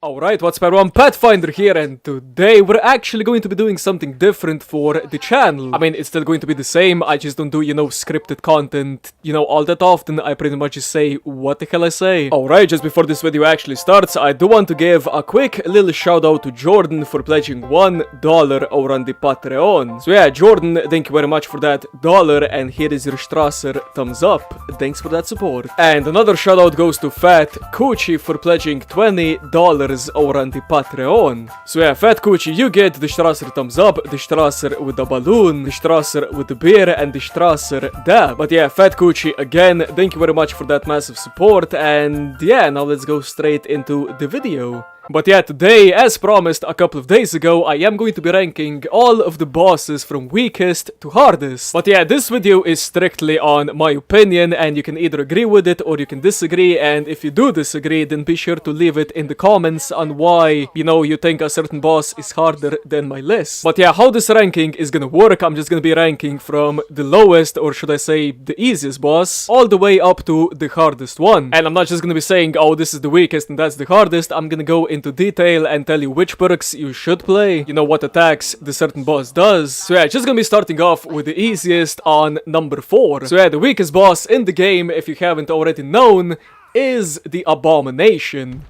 Alright, what's up everyone, Pathfinder here, and today we're actually going to be doing something different for the channel. I mean, it's still going to be the same, I just don't do, scripted content, all that often. I pretty much just say what the hell I say. Alright, just before this video actually starts, I do want to give a quick little shout out to Jordan for pledging $1 over on the Patreon. So yeah, Jordan, thank you very much for that dollar, and here is your Strasser thumbs up. Thanks for that support. And another shout out goes to Fat Coochie for pledging $20 over on the Patreon. So yeah, Fat Coochie, you get the Strasser thumbs up, the Strasser with the balloon, the Strasser with the beer, and the Strasser dab. But yeah, Fat Coochie, again, thank you very much for that massive support, and yeah, now let's go straight into the video. But yeah, today, as promised a couple of days ago, I am going to be ranking all of the bosses from weakest to hardest. But yeah, this video is strictly on my opinion, and you can either agree with it or you can disagree, and if you do disagree, then be sure to leave it in the comments on why, you think a certain boss is harder than my list. But yeah, how this ranking is gonna work, I'm just gonna be ranking from the lowest, or should I say the easiest boss, all the way up to the hardest one. And I'm not just gonna be saying, oh, this is the weakest and that's the hardest. I'm gonna go into detail and tell you which perks you should play, what attacks the certain boss does. So yeah, just gonna be starting off with the easiest on number 4. So yeah, the weakest boss in the game, if you haven't already known, is the Abomination.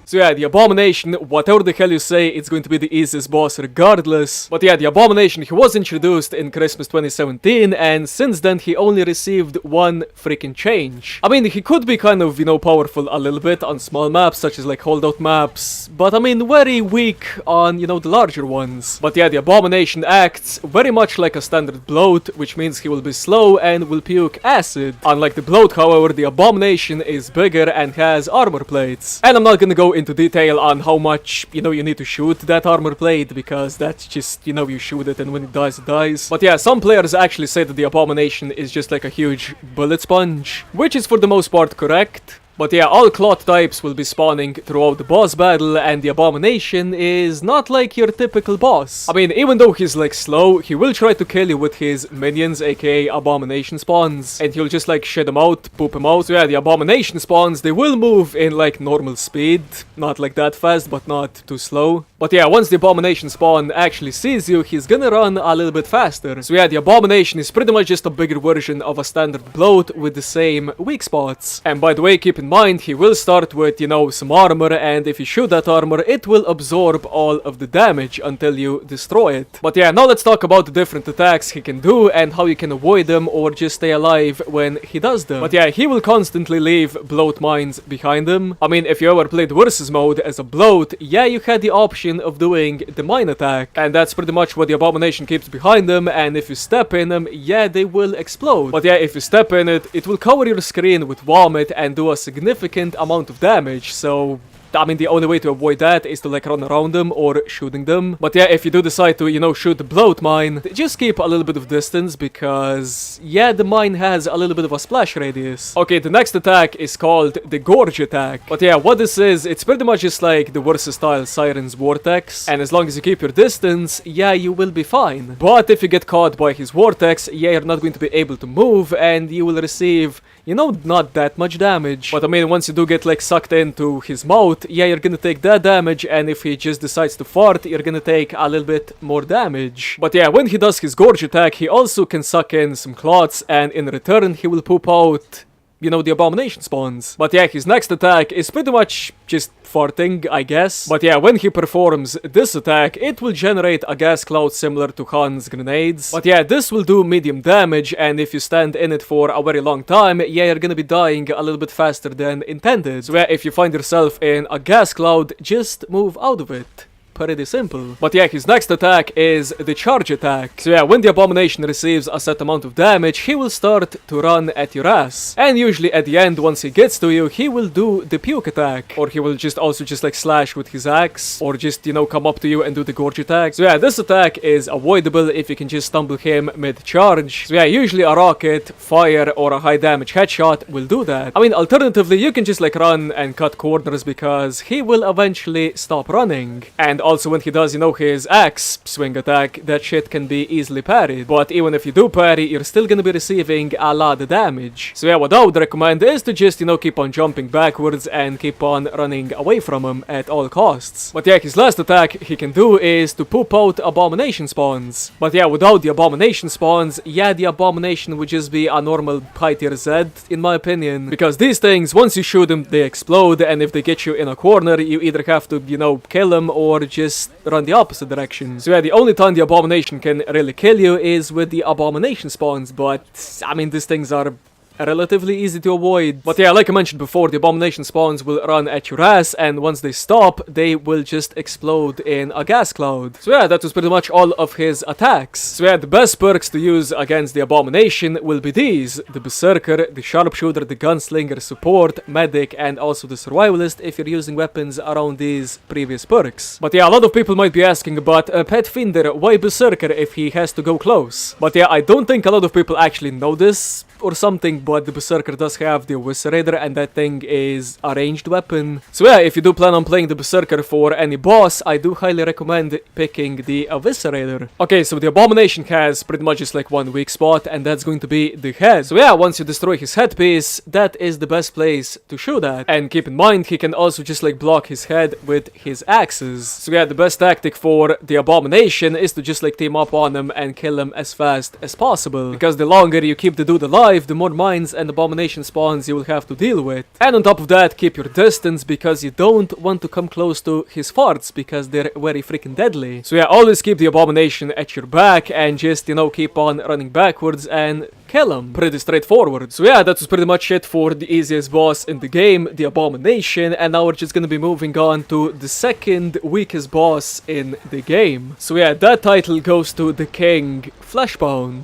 So yeah, the Abomination, whatever the hell you say, it's going to be the easiest boss regardless. But yeah, the Abomination, he was introduced in Christmas 2017, and since then he only received one freaking change. I mean, he could be kind of, powerful a little bit on small maps, such as like holdout maps, but I mean, very weak on, the larger ones. But yeah, the Abomination acts very much like a standard bloat, which means he will be slow and will puke acid. Unlike the bloat, however, the Abomination is bigger and has armor plates. And I'm not gonna go into detail on how much, you need to shoot that armor plate, because that's just, you shoot it and when it dies, it dies. But yeah, some players actually say that the Abomination is just like a huge bullet sponge, which is for the most part correct. But yeah, all cloth types will be spawning throughout the boss battle, and the Abomination is not like your typical boss. I mean, even though he's like slow, he will try to kill you with his minions, aka Abomination spawns, and he'll just like shit them out, poop them out. So yeah, the Abomination spawns, they will move in like normal speed, not like that fast, but not too slow. But yeah, once the Abomination spawn actually sees you, he's gonna run a little bit faster. So yeah, the Abomination is pretty much just a bigger version of a standard bloat with the same weak spots. And by the way, keep in mind, he will start with, some armor, and if you shoot that armor, it will absorb all of the damage until you destroy it. But yeah, now let's talk about the different attacks he can do and how you can avoid them or just stay alive when he does them. But yeah, he will constantly leave bloat mines behind him. I mean, if you ever played versus mode as a bloat, yeah, you had the option of doing the mine attack, and that's pretty much what the Abomination keeps behind them, and if you step in them, yeah, they will explode. But yeah, if you step in it, it will cover your screen with vomit and do a significant amount of damage. So I mean, the only way to avoid that is to like run around them or shooting them. But yeah, if you do decide to, shoot the bloat mine, just keep a little bit of distance, because yeah, the mine has a little bit of a splash radius. Okay, the next attack is called the Gorge attack. But yeah, what this is, it's pretty much just like the versatile Siren's Vortex, and as long as you keep your distance, yeah, you will be fine. But if you get caught by his Vortex, yeah, you're not going to be able to move, and you will receive, not that much damage. But I mean, once you do get like sucked into his mouth, yeah, you're gonna take that damage, and if he just decides to fart, you're gonna take a little bit more damage. But yeah, when he does his Gorge attack, he also can suck in some clots, and in return, he will poop out, the Abomination spawns. But yeah, his next attack is pretty much just farting, I guess. But yeah, when he performs this attack, it will generate a gas cloud similar to Han's grenades. But yeah, this will do medium damage, and if you stand in it for a very long time, yeah, you're gonna be dying a little bit faster than intended. So yeah, if you find yourself in a gas cloud, just move out of it. Pretty simple. But yeah, his next attack is the Charge attack. So yeah, when the Abomination receives a set amount of damage, he will start to run at your ass. And usually at the end, once he gets to you, he will do the Puke attack. Or he will just like slash with his axe, or just, come up to you and do the Gorge attack. So yeah, this attack is avoidable if you can just stumble him mid-charge. So yeah, usually a rocket, fire, or a high damage headshot will do that. I mean, alternatively, you can just like run and cut corners, because he will eventually stop running. And also when he does, you know, his axe swing attack, that shit can be easily parried. But even if you do parry, you're still gonna be receiving a lot of damage. So yeah, what I would recommend is to just, you know, keep on jumping backwards and keep on running away from him at all costs. But yeah, his last attack he can do is to poop out Abomination spawns. But yeah, without the Abomination spawns, yeah, the Abomination would just be a normal high tier Z, in my opinion. Because these things, once you shoot them, they explode, and if they get you in a corner, you either have to, you know, kill them or just run the opposite direction. So yeah, the only time the Abomination can really kill you is with the Abomination spawns, but I mean, these things are relatively easy to avoid. But yeah, like I mentioned before, the Abomination spawns will run at your ass, and once they stop, they will just explode in a gas cloud. So yeah, that was pretty much all of his attacks. So yeah, the best perks to use against the Abomination will be these: the Berserker, the Sharpshooter, the Gunslinger, Support, Medic, and also the Survivalist if you're using weapons around these previous perks. But yeah, a lot of people might be asking about Pet Finder, why Berserker if he has to go close? But yeah, I don't think a lot of people actually know this or something, but the Berserker does have the Eviscerator, and that thing is a ranged weapon. So yeah, if you do plan on playing the Berserker for any boss, I do highly recommend picking the Eviscerator. Okay, so the Abomination has pretty much just like one weak spot, and that's going to be the head. So yeah, once you destroy his headpiece, that is the best place to shoot at. And keep in mind, he can also just like block his head with his axes. So yeah, the best tactic for the Abomination is to just like team up on him and kill him as fast as possible. Because the longer you keep the dude alive, the more mines and Abomination spawns you will have to deal with. And on top of that, keep your distance, because you don't want to come close to his farts, because they're very freaking deadly. So yeah, always keep the Abomination at your back and just, you know, keep on running backwards and kill him. Pretty straightforward. So yeah, that was pretty much it for the easiest boss in the game, the Abomination, and now we're just gonna be moving on to the second weakest boss in the game. So yeah, that title goes to the King Fleshpound.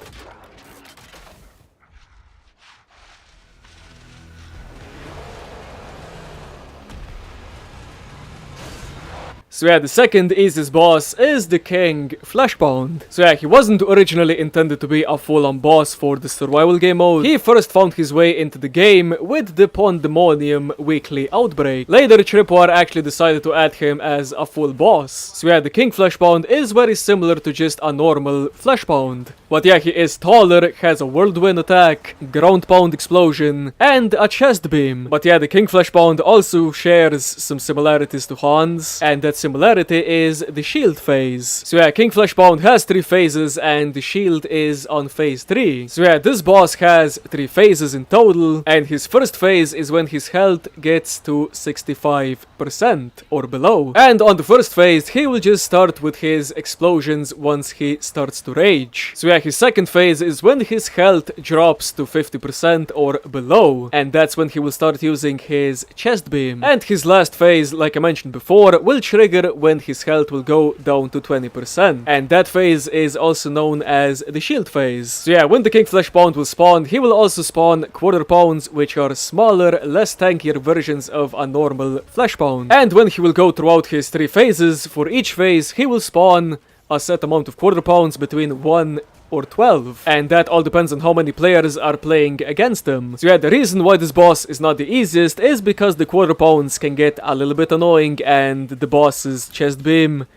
So yeah, the second easiest boss is the King Fleshpound. So yeah, he wasn't originally intended to be a full-on boss for the survival game mode. He first found his way into the game with the Pandemonium weekly outbreak. Later, Tripwire actually decided to add him as a full boss. So yeah, the King Fleshpound is very similar to just a normal Fleshpound. But yeah, he is taller, has a whirlwind attack, ground pound explosion, and a chest beam. But yeah, the King Fleshpound also shares some similarities to Hans, and that similarity is the shield phase. So yeah, King Fleshpound has 3 phases, and the shield is on phase 3. So yeah, this boss has 3 phases in total, and his first phase is when his health gets to 65% or below. And on the first phase, he will just start with his explosions once he starts to rage. So yeah, his second phase is when his health drops to 50% or below, and that's when he will start using his chest beam. And his last phase, like I mentioned before, will trigger when his health will go down to 20%, and that phase is also known as the shield phase. So yeah, when the King Fleshpound will spawn, he will also spawn quarter pounds, which are smaller, less tankier versions of a normal Fleshpound. And when he will go throughout his 3 phases, for each phase he will spawn a set amount of quarter pounds between 1 or 12, and that all depends on how many players are playing against him. So yeah, the reason why this boss is not the easiest is because the quarter pounds can get a little bit annoying, and the boss's chest beam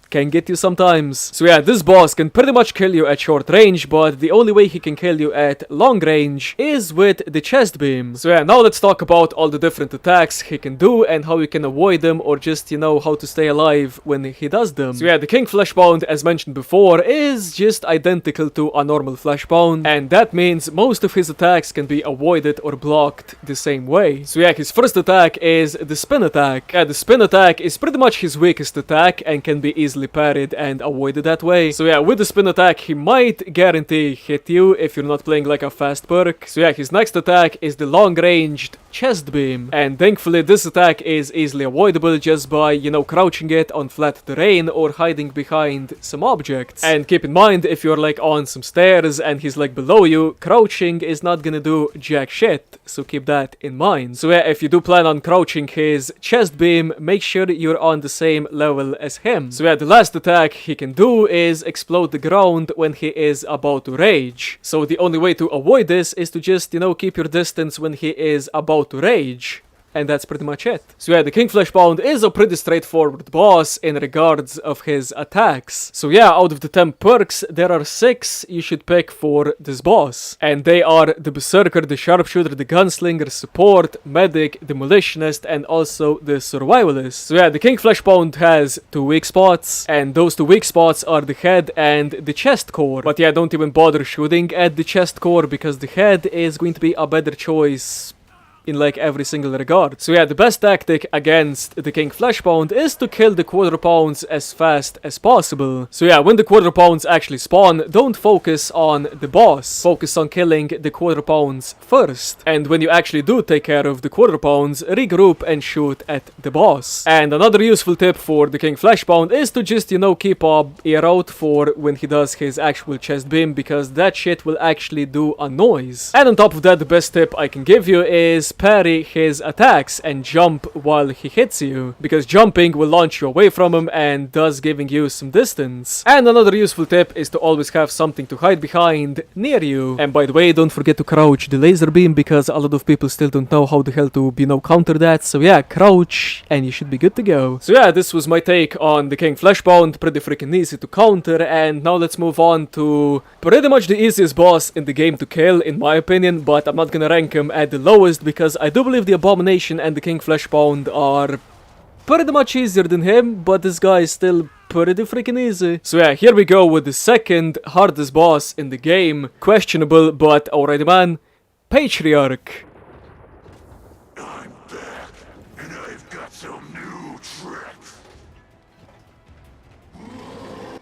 can get you sometimes. So yeah, this boss can pretty much kill you at short range, but the only way he can kill you at long range is with the chest beam. So yeah, now let's talk about all the different attacks he can do and how you can avoid them, or just, you know, how to stay alive when he does them. So yeah, the King Fleshpound, as mentioned before, is just identical to a normal Fleshpound, and that means most of his attacks can be avoided or blocked the same way. So yeah, his first attack is the spin attack. Yeah, the spin attack is pretty much his weakest attack and can be easily parried and avoided that way. So yeah, with the spin attack, he might guarantee hit you if you're not playing like a fast perk. So yeah, his next attack is the long-ranged chest beam, and thankfully this attack is easily avoidable just by, you know, crouching it on flat terrain or hiding behind some objects. And keep in mind, if you're like on some stairs and he's like below you, crouching is not gonna do jack shit, so keep that in mind. So yeah, if you do plan on crouching his chest beam, make sure you're on the same level as him. So yeah, the last attack he can do is explode the ground when he is about to rage. So the only way to avoid this is to just, you know, keep your distance when he is about to rage. and that's pretty much it. So yeah, the King Fleshpound is a pretty straightforward boss in regards of his attacks. So yeah, out of the 10 perks, there are 6 you should pick for this boss. And they are the Berserker, the Sharpshooter, the Gunslinger, Support, Medic, Demolitionist, and also the Survivalist. So yeah, the King Fleshpound has 2 weak spots, and those 2 weak spots are the head and the chest core. But yeah, don't even bother shooting at the chest core because the head is going to be a better choice in like every single regard. So yeah, the best tactic against the King Fleshpound is to kill the Quarter Pounds as fast as possible. So yeah, when the Quarter Pounds actually spawn, don't focus on the boss. Focus on killing the Quarter Pounds first. And when you actually do take care of the Quarter Pounds, regroup and shoot at the boss. And another useful tip for the King Fleshpound is to just, you know, keep a ear out for when he does his actual chest beam, because that shit will actually do a noise. And on top of that, the best tip I can give you is parry his attacks and jump while he hits you, because jumping will launch you away from him and thus giving you some distance. And another useful tip is to always have something to hide behind near you. And by the way, don't forget to crouch the laser beam, because a lot of people still don't know how the hell to, you know, counter that. So yeah, crouch and you should be good to go. So yeah, this was my take on the King Fleshpound. Pretty freaking easy to counter, and now let's move on to pretty much the easiest boss in the game to kill in my opinion, but I'm not gonna rank him at the lowest because I do believe the Abomination and the King Fleshpound are pretty much easier than him, but this guy is still pretty freaking easy. So yeah, here we go with the second hardest boss in the game. Questionable, but alrighty man. Patriarch. I'm back, and I've got some new tricks.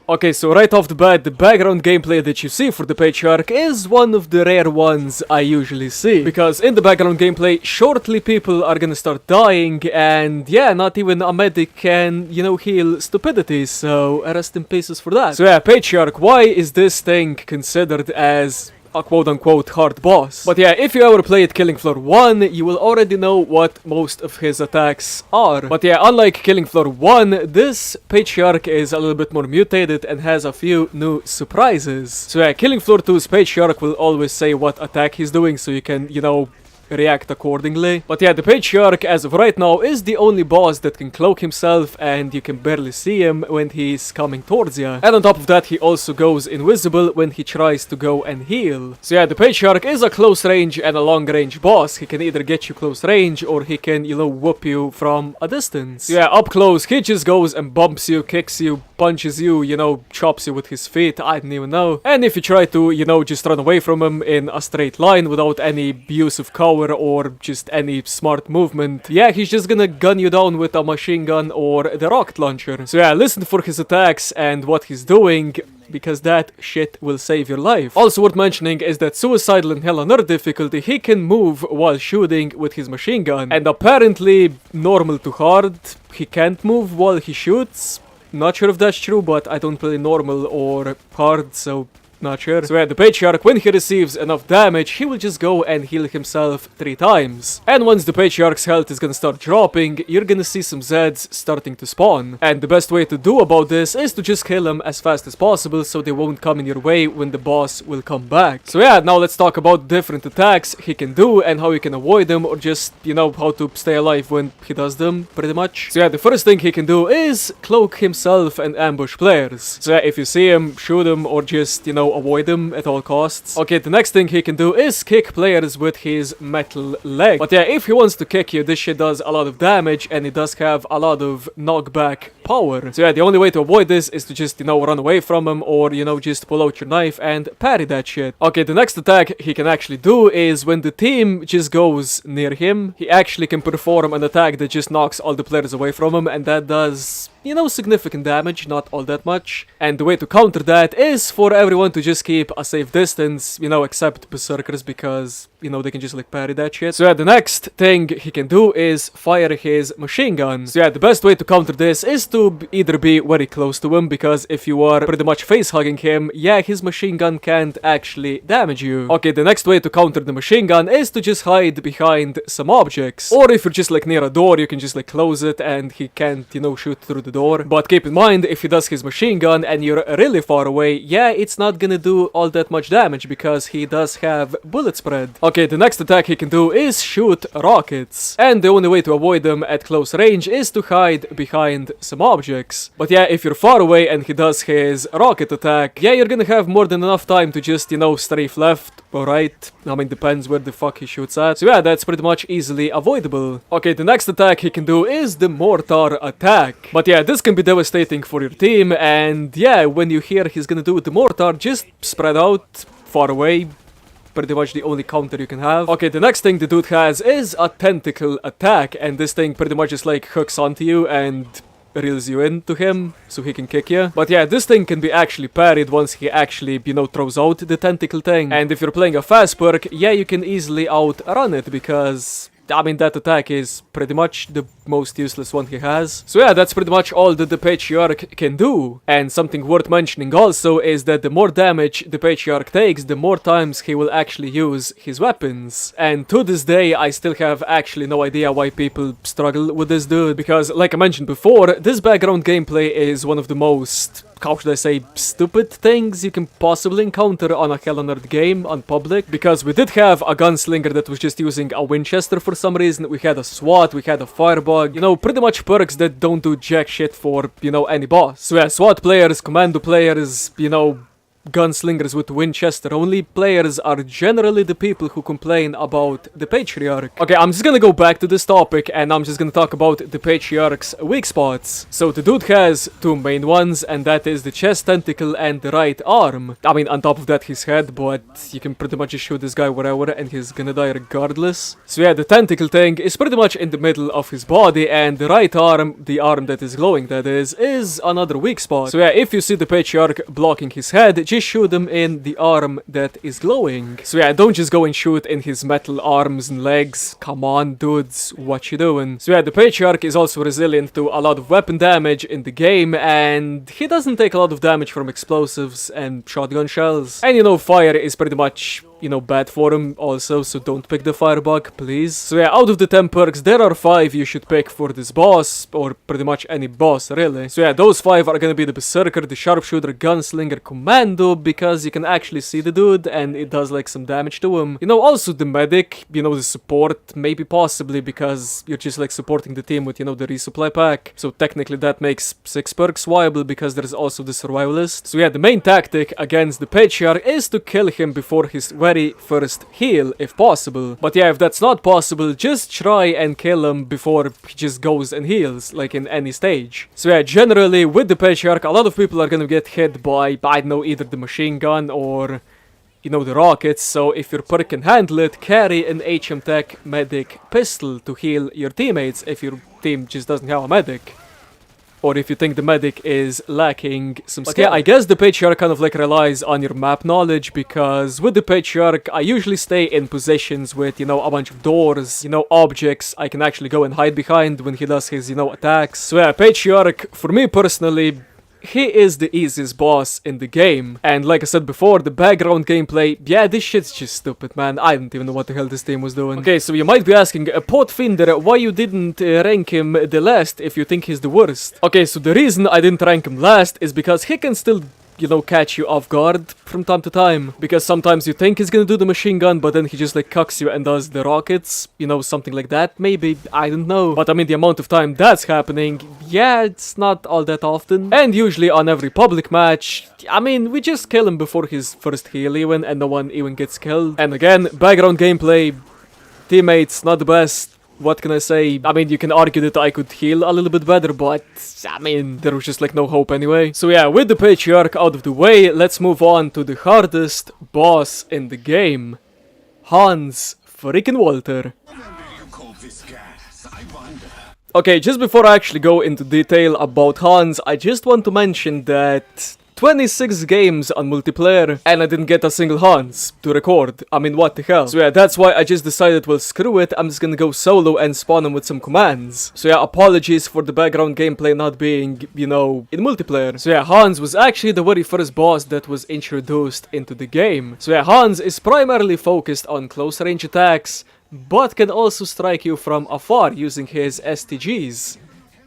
Okay, so right off the bat, the background gameplay that you see for the Patriarch is one of the rare ones I usually see. Because in the background gameplay, shortly people are gonna start dying, and yeah, not even a medic can, you know, heal stupidity, so rest in pieces for that. So yeah, Patriarch, why is this thing considered as a quote-unquote hard boss? But yeah, if you ever played Killing Floor 1, you will already know what most of his attacks are. But yeah, unlike Killing Floor 1, this Patriarch is a little bit more mutated and has a few new surprises. So yeah, Killing Floor 2's Patriarch will always say what attack he's doing, so you can, you know, react accordingly. But yeah, the Patriarch as of right now is the only boss that can cloak himself, and you can barely see him when he's coming towards you. And on top of that, he also goes invisible when he tries to go and heal. So yeah, the Patriarch is a close range and a long range boss. He can either get you close range or he can, you know, whoop you from a distance. So yeah, up close, he just goes and bumps you, kicks you, punches you, you know, chops you with his feet, I don't even know. And if you try to, you know, just run away from him in a straight line without any use of cover or just any smart movement, yeah, he's just gonna gun you down with a machine gun or the rocket launcher. So yeah, listen for his attacks and what he's doing, because that shit will save your life. Also worth mentioning is that Suicidal in Hell on Earth difficulty, he can move while shooting with his machine gun. And apparently, normal to hard, he can't move while he shoots. Not sure if that's true, but I don't play normal or hard, so not sure. So yeah, the Patriarch, when he receives enough damage, he will just go and heal himself 3 times. And once the Patriarch's health is gonna start dropping, you're gonna see some Zeds starting to spawn. And the best way to do about this is to just kill them as fast as possible so they won't come in your way when the boss will come back. So yeah, now let's talk about different attacks he can do and how you can avoid them, or just, you know, how to stay alive when he does them, pretty much. So yeah, the first thing he can do is cloak himself and ambush players. So yeah, if you see him, shoot him, or just, you know, avoid him at all costs. Okay, the next thing he can do is kick players with his metal leg. But yeah, if he wants to kick you, this shit does a lot of damage, and it does have a lot of knockback power. So yeah, the only way to avoid this is to just, you know, run away from him, or, you know, just pull out your knife and parry that shit. Okay, the next attack he can actually do is when the team just goes near him, he actually can perform an attack that just knocks all the players away from him, and that does, you know, significant damage, not all that much. And the way to counter that is for everyone to just keep a safe distance, you know, except Berserkers, because, you know, they can just like parry that shit. So yeah, the next thing he can do is fire his machine gun. So yeah, the best way to counter this is to to either be very close to him, because if you are pretty much face-hugging him, yeah, his machine gun can't actually damage you. Okay, the next way to counter the machine gun is to just hide behind some objects. Or if you're just like near a door, you can just like close it and he can't, you know, shoot through the door. But keep in mind, if he does his machine gun and you're really far away, yeah, it's not gonna do all that much damage because he does have bullet spread. Okay, the next attack he can do is shoot rockets. And the only way to avoid them at close range is to hide behind some objects. But yeah, if you're far away and he does his rocket attack, yeah, you're gonna have more than enough time to just, you know, strafe left or right. I mean, depends where the fuck he shoots at. So yeah, that's pretty much easily avoidable. Okay, the next attack he can do is the mortar attack. But yeah, this can be devastating for your team, and yeah, when you hear he's gonna do the mortar, just spread out far away. Pretty much the only counter you can have. Okay, the next thing the dude has is a tentacle attack, and this thing pretty much just like hooks onto you and reels you into him so he can kick you. But yeah, this thing can be actually parried once he actually, you know, throws out the tentacle thing. And if you're playing a fast perk, yeah, you can easily outrun it because, I mean, that attack is pretty much the most useless one he has. So yeah, that's pretty much all that the Patriarch can do. And something worth mentioning also is that the more damage the Patriarch takes, the more times he will actually use his weapons. And to this day, I still have actually no idea why people struggle with this dude. Because, like I mentioned before, this background gameplay is one of the most, how should I say, stupid things you can possibly encounter on a Hell on Earth game on public. Because we did have a gunslinger that was just using a Winchester for some reason. We had a SWAT, we had a firebug, you know, pretty much perks that don't do jack shit for, you know, any boss. So yeah, SWAT players, commando players, you know, gunslingers with Winchester only players are generally the people who complain about the Patriarch. Okay, I'm just gonna go back to this topic and I'm just gonna talk about the Patriarch's weak spots. So the dude has two main ones, and that is the chest tentacle and the right arm. I mean, on top of that his head, but you can pretty much just shoot this guy wherever and he's gonna die regardless. So yeah, the tentacle thing is pretty much in the middle of his body, and the right arm, the arm that is glowing that is another weak spot. So yeah, if you see the Patriarch blocking his head, just shoot him in the arm that is glowing. So yeah, don't just go and shoot in his metal arms and legs. Come on, dudes, what you doing? So yeah, the Patriarch is also resilient to a lot of weapon damage in the game, and he doesn't take a lot of damage from explosives and shotgun shells. And you know, fire is pretty much, you know, bad for him also, so don't pick the firebug, please. So yeah, out of the 10 perks, there are 5 you should pick for this boss, or pretty much any boss, really. So yeah, those 5 are gonna be the Berserker, the Sharpshooter, Gunslinger, Commando, because you can actually see the dude, and it does like some damage to him. You know, also the Medic, you know, the support, maybe possibly, because you're just like supporting the team with, you know, the resupply pack. So technically that makes 6 perks viable, because there's also the Survivalist. So yeah, the main tactic against the Patriarch is to kill him before his very first heal, if possible. But yeah, if that's not possible, just try and kill him before he just goes and heals, like in any stage. So yeah, generally with the Patriarch, a lot of people are gonna get hit by, I don't know, either the machine gun or, you know, the rockets. So if your perk can handle it, carry an HM Tech medic pistol to heal your teammates if your team just doesn't have a medic. Or if you think the medic is lacking some skill. Yeah, I guess the Patriarch kind of like relies on your map knowledge, because with the Patriarch, I usually stay in positions with, you know, a bunch of doors, you know, objects I can actually go and hide behind when he does his, you know, attacks. So yeah, Patriarch, for me personally, he is the easiest boss in the game. And like I said before, the background gameplay, yeah, this shit's just stupid, man. I don't even know what the hell this team was doing. Okay, so you might be asking, Potfinder, why you didn't rank him the last if you think he's the worst? Okay, so the reason I didn't rank him last is because he can still, you know, catch you off guard from time to time. Because sometimes you think he's gonna do the machine gun, but then he just like cucks you and does the rockets. You know, something like that, maybe. I don't know. But I mean, the amount of time that's happening, yeah, it's not all that often. And usually on every public match, I mean, we just kill him before his first heal even, and no one even gets killed. And again, background gameplay, teammates, not the best. What can I say? I mean, you can argue that I could heal a little bit better, but I mean, there was just like no hope anyway. So yeah, with the Patriarch out of the way, let's move on to the hardest boss in the game. Hans freaking Walter. Okay, just before I actually go into detail about Hans, I just want to mention that 26 games on multiplayer, and I didn't get a single Hans to record. I mean, what the hell? So yeah, that's why I just decided, well, screw it, I'm just gonna go solo and spawn him with some commands. So yeah, apologies for the background gameplay not being, you know, in multiplayer. So yeah, Hans was actually the very first boss that was introduced into the game. So yeah, Hans is primarily focused on close range attacks, but can also strike you from afar using his STGs.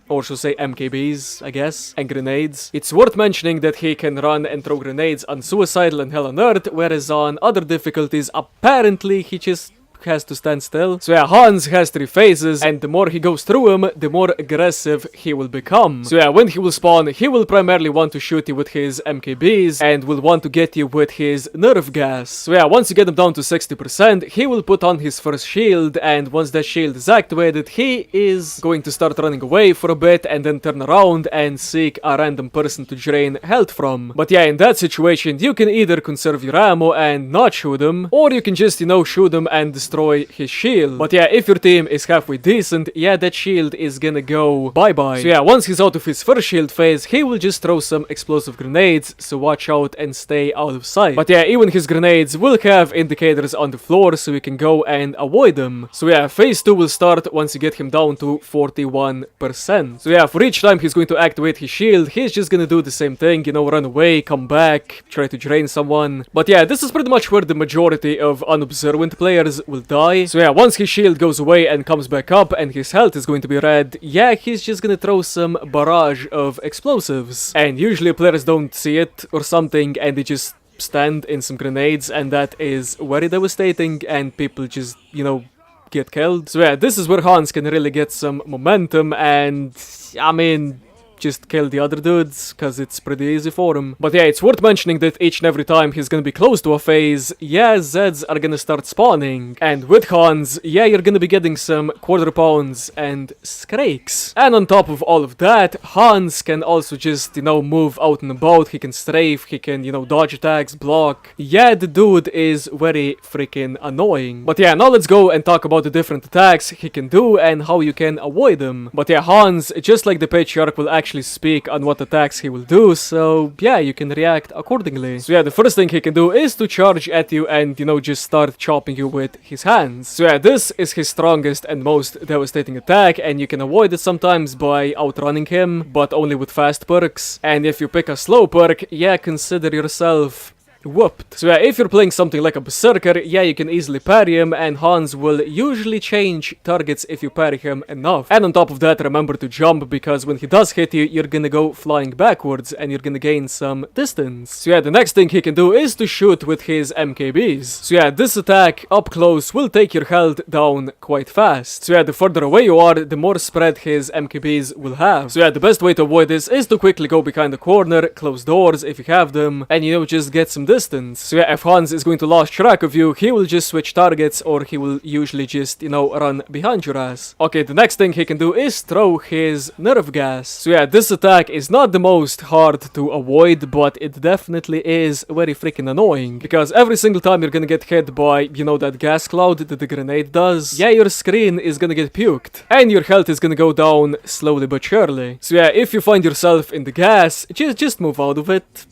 Or should say MKBs, I guess, and grenades. It's worth mentioning that he can run and throw grenades on Suicidal and Hell on Earth, whereas on other difficulties, apparently he just has to stand still. So yeah, Hans has 3 phases, and the more he goes through them, the more aggressive he will become. So yeah, when he will spawn, he will primarily want to shoot you with his MKBs, and will want to get you with his nerve gas. So yeah, once you get him down to 60%, he will put on his first shield, and once that shield is activated, he is going to start running away for a bit, and then turn around and seek a random person to drain health from. But yeah, in that situation, you can either conserve your ammo and not shoot him, or you can just, you know, shoot him and destroy his shield. But yeah, if your team is halfway decent, yeah, that shield is gonna go bye-bye. So yeah, once he's out of his first shield phase, he will just throw some explosive grenades, so watch out and stay out of sight. But yeah, even his grenades will have indicators on the floor, so you can go and avoid them. So yeah, phase 2 will start once you get him down to 41%. So yeah, for each time he's going to activate his shield, he's just gonna do the same thing, you know, run away, come back, try to drain someone. But yeah, this is pretty much where the majority of unobservant players will die. So yeah, once his shield goes away and comes back up and his health is going to be red, yeah, he's just gonna throw some barrage of explosives. And usually players don't see it or something, and they just stand in some grenades, and that is very devastating, and people just, you know, get killed. So yeah, this is where Hans can really get some momentum, and I mean, just kill the other dudes, cause it's pretty easy for him. But yeah, it's worth mentioning that each and every time he's gonna be close to a phase, yeah, Zeds are gonna start spawning. And with Hans, yeah, you're gonna be getting some quarter pounds and skrakes. And on top of all of that, Hans can also just, you know, move out and about, he can strafe, he can, you know, dodge attacks, block. Yeah, the dude is very freaking annoying. But yeah, now let's go and talk about the different attacks he can do and how you can avoid them. But yeah, Hans, just like the Patriarch, will actually speak on what attacks he will do, so yeah, you can react accordingly. So yeah, the first thing he can do is to charge at you and, you know, just start chopping you with his hands. So yeah, this is his strongest and most devastating attack, and you can avoid it sometimes by outrunning him, but only with fast perks. And if you pick a slow perk, yeah, consider yourself whooped. So yeah, if you're playing something like a Berserker, yeah, you can easily parry him, and Hans will usually change targets if you parry him enough. And on top of that, remember to jump, because when he does hit you, you're gonna go flying backwards, and you're gonna gain some distance. So yeah, the next thing he can do is to shoot with his MKBs. So yeah, this attack up close will take your health down quite fast. So yeah, the further away you are, the more spread his MKBs will have. So yeah, the best way to avoid this is to quickly go behind the corner, close doors if you have them, and, you know, just get some distance. So yeah, if Hans is going to lose track of you, he will just switch targets, or he will usually just, you know, run behind your ass. Okay, the next thing he can do is throw his nerve gas. So yeah, this attack is not the most hard to avoid, but it definitely is very freaking annoying, because every single time you're gonna get hit by, you know, that gas cloud that the grenade does, yeah, your screen is gonna get puked, and your health is gonna go down slowly but surely. So yeah, if you find yourself in the gas, just move out of it.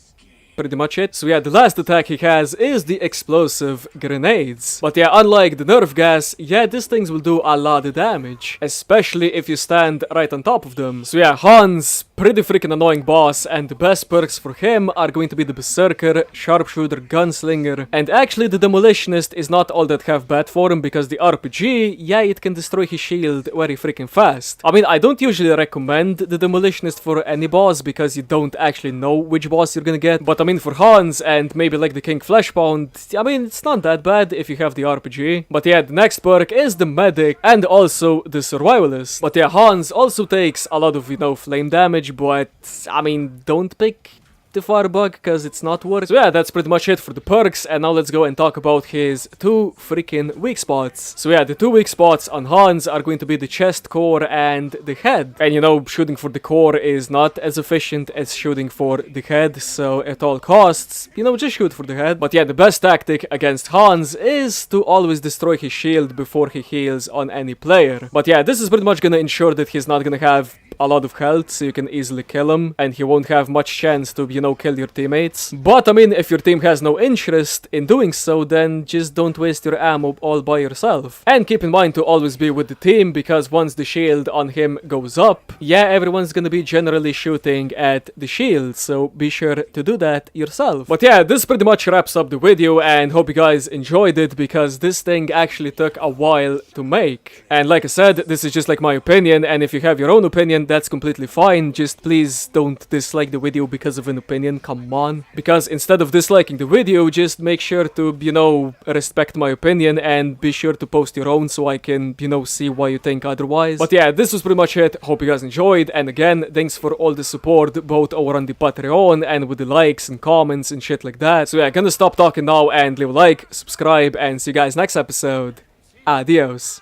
Pretty much it. So yeah, the last attack he has is the explosive grenades. But yeah, unlike the nerve gas, yeah, these things will do a lot of damage, especially if you stand right on top of them. So yeah, Hans, pretty freaking annoying boss, and the best perks for him are going to be the Berserker, Sharpshooter, Gunslinger, and actually the Demolitionist is not all that half bad for him, because the RPG, yeah, it can destroy his shield very freaking fast. I mean, I don't usually recommend the Demolitionist for any boss, because you don't actually know which boss you're gonna get, but I mean, for Hans and maybe like the King Fleshpound, I mean, it's not that bad if you have the RPG. But yeah, the next perk is the Medic and also the Survivalist. But yeah, Hans also takes a lot of, you know, flame damage, but I mean, don't pick the Firebug, because it's not worth it. So yeah, that's pretty much it for the perks, and now let's go and talk about his 2 freaking weak spots. So yeah, the 2 weak spots on Hans are going to be the chest, core, and the head. And you know, shooting for the core is not as efficient as shooting for the head, so at all costs, you know, just shoot for the head. But yeah, the best tactic against Hans is to always destroy his shield before he heals on any player. But yeah, this is pretty much gonna ensure that he's not gonna have a lot of health, so you can easily kill him, and he won't have much chance to, you know, kill your teammates. But, I mean, if your team has no interest in doing so, then just don't waste your ammo all by yourself. And keep in mind to always be with the team, because once the shield on him goes up, yeah, everyone's gonna be generally shooting at the shield, so be sure to do that yourself. But yeah, this pretty much wraps up the video, and hope you guys enjoyed it, because this thing actually took a while to make. And like I said, this is just like my opinion, and if you have your own opinion, that's completely fine. Just please don't dislike the video because of an opinion, come on. Because instead of disliking the video, just make sure to, you know, respect my opinion and be sure to post your own so I can, you know, see why you think otherwise. But yeah, this was pretty much it. Hope you guys enjoyed, and again, thanks for all the support, both over on the Patreon and with the likes and comments and shit like that. So yeah, gonna stop talking now and leave a like, subscribe, and see you guys next episode. Adios.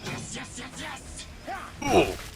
Yes, yes, yes, yes.